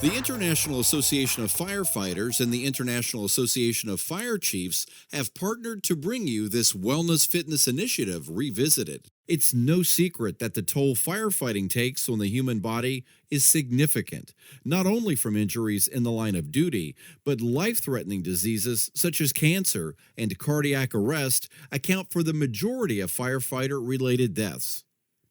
The International Association of Firefighters and the International Association of Fire Chiefs have partnered to bring you this Wellness Fitness Initiative Revisited. It's no secret that the toll firefighting takes on the human body is significant, not only from injuries in the line of duty, but life-threatening diseases such as cancer and cardiac arrest account for the majority of firefighter-related deaths.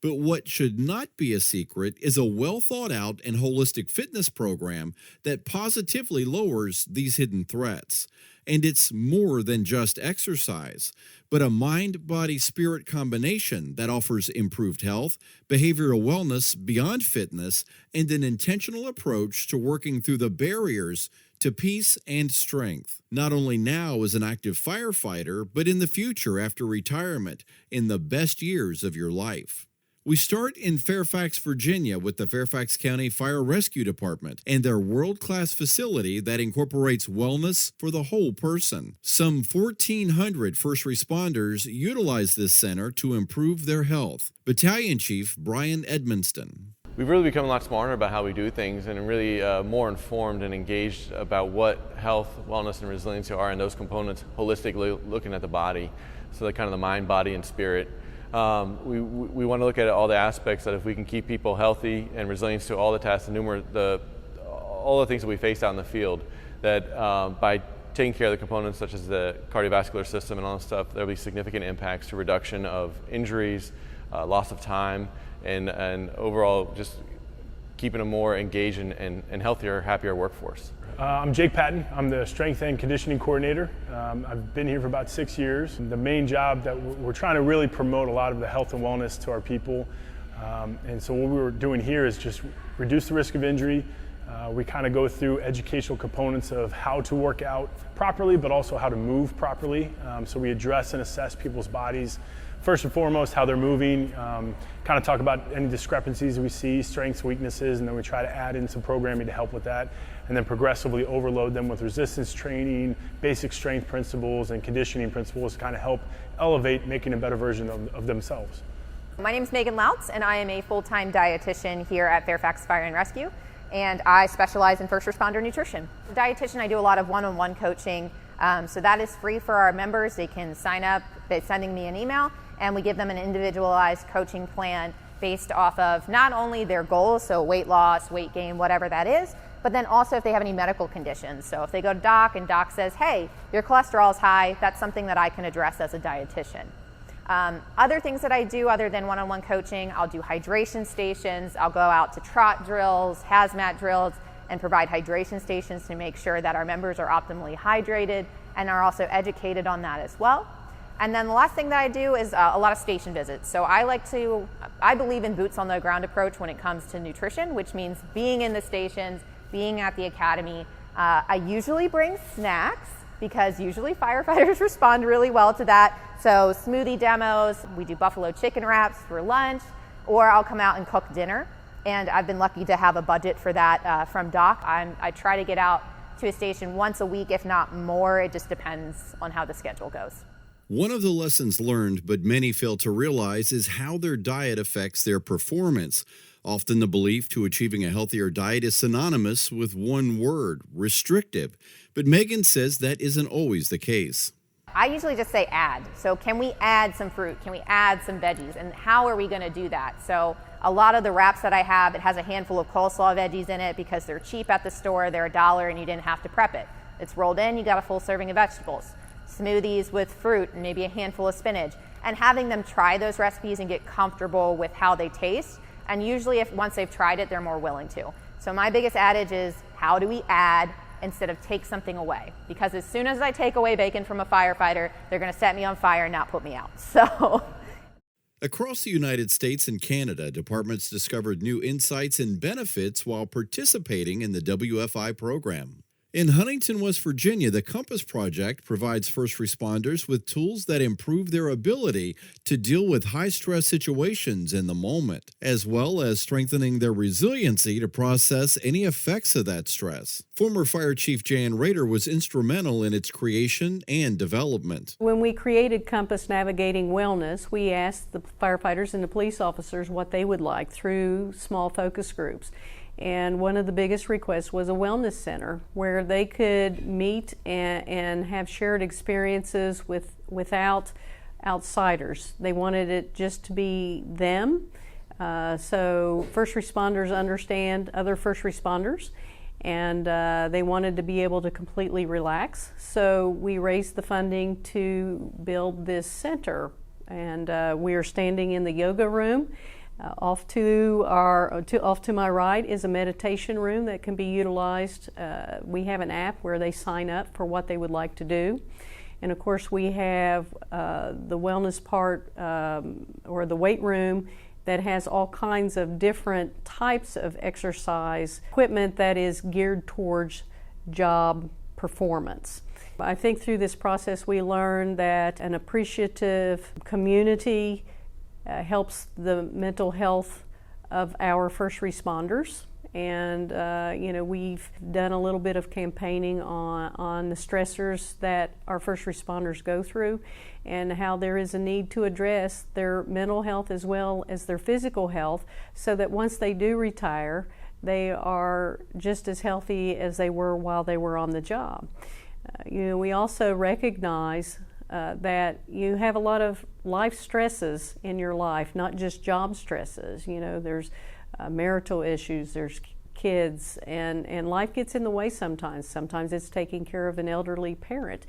But what should not be a secret is a well-thought-out and holistic fitness program that positively lowers these hidden threats. And it's more than just exercise, but a mind-body-spirit combination that offers improved health, behavioral wellness beyond fitness, and an intentional approach to working through the barriers to peace and strength, not only now as an active firefighter, but in the future after retirement, in the best years of your life. We start in Fairfax, Virginia with the Fairfax County Fire Rescue Department and their world-class facility that incorporates wellness for the whole person. Some 1,400 first responders utilize this center to improve their health. Battalion Chief Brian Edmonston. We've really become a lot smarter about how we do things and really more informed and engaged about what health, wellness, and resiliency are and those components holistically looking at the body. So the kind of the mind, body, and spirit. We want to look at all the aspects that if we can keep people healthy and resilient to all the tasks and all the things that we face out in the field, that by taking care of the components such as the cardiovascular system and all that stuff, there'll be significant impacts to reduction of injuries, loss of time, and overall just keeping a more engaged and healthier, happier workforce. I'm Jake Patton. I'm the Strength and Conditioning Coordinator. I've been here for about 6 years. The main job that we're trying to really promote a lot of the health and wellness to our people. And so what we're doing here is just reduce the risk of injury. We kind of go through educational components of how to work out properly, but also how to move properly. So we address and assess people's bodies. First and foremost, how they're moving, kind of talk about any discrepancies we see, strengths, weaknesses, and then we try to add in some programming to help with that, and then progressively overload them with resistance training, basic strength principles, and conditioning principles to kind of help elevate making a better version of themselves. My name is Megan Loutz, and I am a full-time dietitian here at Fairfax Fire and Rescue, and I specialize in first responder nutrition. As a dietitian, I do a lot of one-on-one coaching, so that is free for our members. They can sign up by sending me an email, and we give them an individualized coaching plan based off of not only their goals, so weight loss, weight gain, whatever that is, but then also if they have any medical conditions. So if they go to doc and doc says, hey, your cholesterol is high, that's something that I can address as a dietitian. Other things that I do other than one-on-one coaching, I'll do hydration stations, I'll go out to trot drills, hazmat drills, and provide hydration stations to make sure that our members are optimally hydrated and are also educated on that as well. And then the last thing that I do is a lot of station visits. So I believe in boots on the ground approach when it comes to nutrition, which means being in the stations, being at the academy. I usually bring snacks because usually firefighters respond really well to that. So smoothie demos, we do buffalo chicken wraps for lunch, or I'll come out and cook dinner. And I've been lucky to have a budget for that from Doc. I try to get out to a station once a week, if not more. It just depends on how the schedule goes. One of the lessons learned, but many fail to realize, is how their diet affects their performance. Often the belief to achieving a healthier diet is synonymous with one word, restrictive. But Megan says that isn't always the case. I usually just say add. So can we add some fruit? Can we add some veggies? And how are we going to do that? So a lot of the wraps that I have, it has a handful of coleslaw veggies in it because they're cheap at the store, they're $1 and you didn't have to prep it. It's rolled in, you got a full serving of vegetables. Smoothies with fruit and maybe a handful of spinach, and having them try those recipes and get comfortable with how they taste. And usually once they've tried it, they're more willing to. So my biggest adage is, how do we add instead of take something away? Because as soon as I take away bacon from a firefighter, they're going to set me on fire and not put me out. So across the United States and Canada, departments discovered new insights and benefits while participating in the WFI program. In Huntington, West Virginia, the Compass Project provides first responders with tools that improve their ability to deal with high-stress situations in the moment, as well as strengthening their resiliency to process any effects of that stress. Former Fire Chief Jan Rader was instrumental in its creation and development. When we created Compass Navigating Wellness, we asked the firefighters and the police officers what they would like through small focus groups. And one of the biggest requests was a wellness center where they could meet and have shared experiences without outsiders. They wanted it just to be them. So first responders understand other first responders, and they wanted to be able to completely relax. So we raised the funding to build this center, and we are standing in the yoga room. Off to my right is a meditation room that can be utilized. We have an app where they sign up for what they would like to do. And of course we have the wellness part or the weight room that has all kinds of different types of exercise equipment that is geared towards job performance. I think through this process we learned that an appreciative community helps the mental health of our first responders. And we've done a little bit of campaigning on the stressors that our first responders go through and how there is a need to address their mental health as well as their physical health, so that once they do retire, they are just as healthy as they were while they were on the job. We also recognize that you have a lot of life stresses in your life, not just job stresses. There's marital issues, there's kids, and life gets in the way sometimes. Sometimes it's taking care of an elderly parent.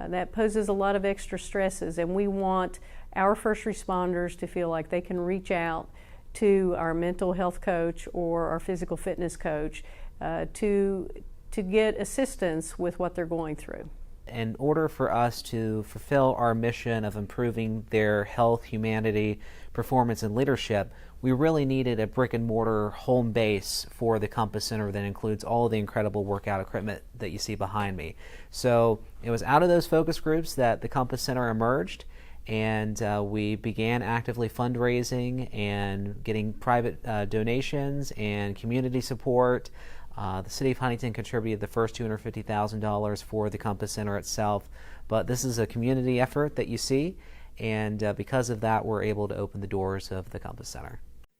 That poses a lot of extra stresses, and we want our first responders to feel like they can reach out to our mental health coach or our physical fitness coach to get assistance with what they're going through. In order for us to fulfill our mission of improving their health, humanity, performance, and leadership, we really needed a brick and mortar home base for the Compass Center that includes all of the incredible workout equipment that you see behind me. So it was out of those focus groups that the Compass Center emerged, and we began actively fundraising and getting private donations and community support. The City of Huntington contributed the first $250,000 for the Compass Center itself, but this is a community effort that you see, and because of that, we're able to open the doors of the Compass Center.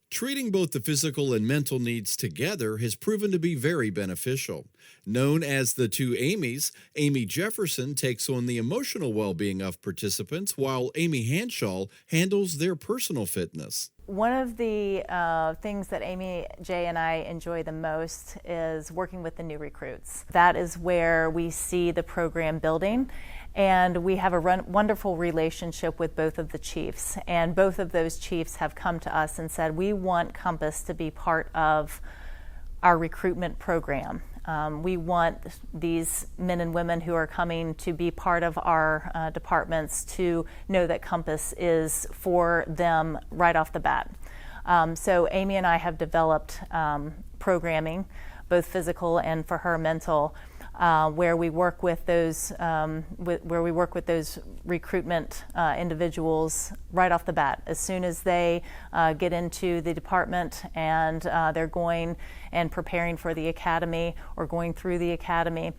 Treating both the physical and mental needs together has proven to be very beneficial. Known as the two Amy's, Amy Jefferson takes on the emotional well-being of participants, while Amy Hanshaw handles their personal fitness. One of the things that Amy, Jay, and I enjoy the most is working with the new recruits. That is where we see the program building, and we have a wonderful relationship with both of the chiefs. And both of those chiefs have come to us and said, we want Compass to be part of our recruitment program. We want these men and women who are coming to be part of our departments to know that Compass is for them right off the bat. So Amy and I have developed programming, both physical and for her mental, where we work with those recruitment individuals right off the bat. As soon as they get into the department and they're going and preparing for the academy or going through the academy,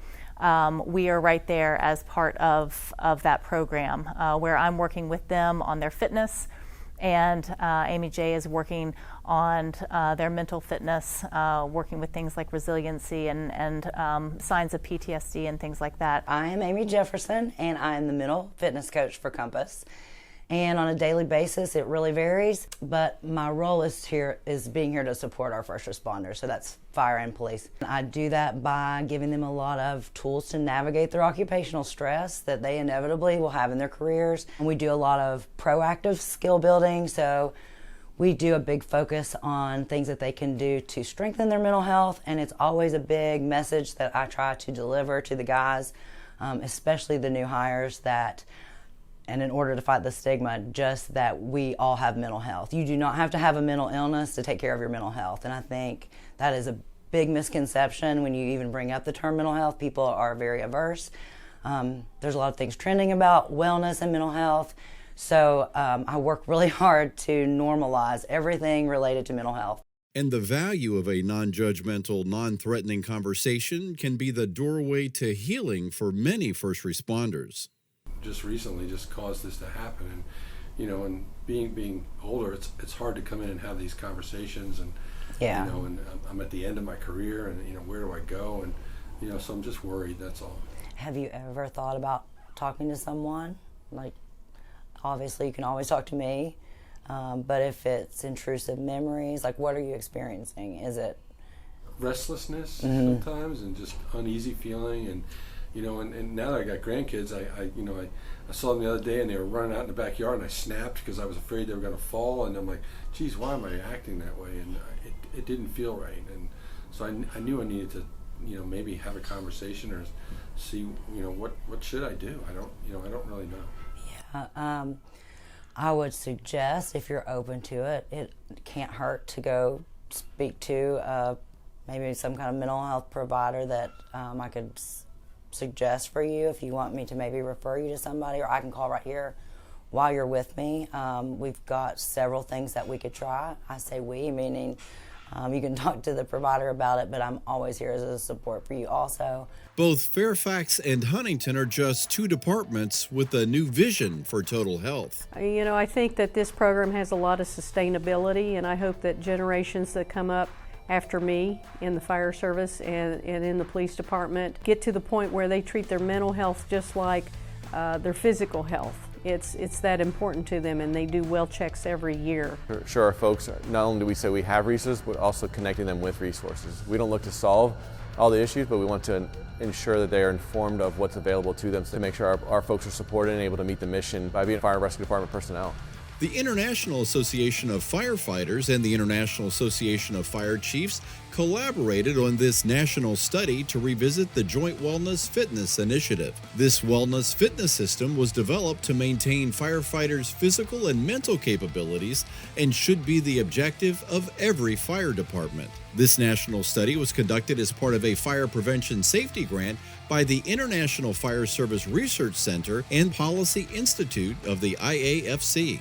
we are right there as part of that program, where I'm working with them on their fitness, and Amy J is working on their mental fitness, working with things like resiliency and signs of PTSD and things like that. I am Amy Jefferson, and I am the mental fitness coach for Compass. And on a daily basis, it really varies, but my role is being here to support our first responders, so that's fire and police. I do that by giving them a lot of tools to navigate their occupational stress that they inevitably will have in their careers. And we do a lot of proactive skill building, so we do a big focus on things that they can do to strengthen their mental health, and it's always a big message that I try to deliver to the guys, especially the new hires, and in order to fight the stigma, just that we all have mental health. You do not have to have a mental illness to take care of your mental health, and I think that is a big misconception when you even bring up the term mental health. People are very averse. There's a lot of things trending about wellness and mental health, so I work really hard to normalize everything related to mental health. And the value of a non-judgmental, non-threatening conversation can be the doorway to healing for many first responders. Just recently just caused this to happen, and and being older, it's hard to come in and have these conversations, and Yeah. You know, and I'm at the end of my career, and you know, where do I go? And you know, so I'm just worried. That's all. Have you ever thought about talking to someone? Like, obviously, you can always talk to me, but if it's intrusive memories, like, what are you experiencing? Is it Restlessness sometimes, and just uneasy feeling, and you know, and now that I got grandkids, I saw them the other day, and they were running out in the backyard, and I snapped because I was afraid they were going to fall, and I'm like, geez, why am I acting that way? And it didn't feel right, and so I knew I needed to, you know, maybe have a conversation or see, you know, what should I do? I don't really know. Yeah, I would suggest, if you're open to it, it can't hurt to go speak to maybe some kind of mental health provider that I could suggest for you if you want me to maybe refer you to somebody, or I can call right here while you're with me. We've got several things that we could try. I say we, meaning you can talk to the provider about it, but I'm always here as a support for you also. Both Fairfax and Huntington are just two departments with a new vision for total health. You know, I think that this program has a lot of sustainability, and I hope that generations that come up after me in the fire service and in the police department get to the point where they treat their mental health just like their physical health. It's that important to them, and they do well checks every year. Sure, our folks, not only do we say we have resources, but also connecting them with resources. We don't look to solve all the issues, but we want to ensure that they are informed of what's available to them to make sure our folks are supported and able to meet the mission by being fire and rescue department personnel. The International Association of Firefighters and the International Association of Fire Chiefs collaborated on this national study to revisit the Joint Wellness Fitness Initiative. This wellness fitness system was developed to maintain firefighters' physical and mental capabilities and should be the objective of every fire department. This national study was conducted as part of a fire prevention safety grant by the International Fire Service Research Center and Policy Institute of the IAFC.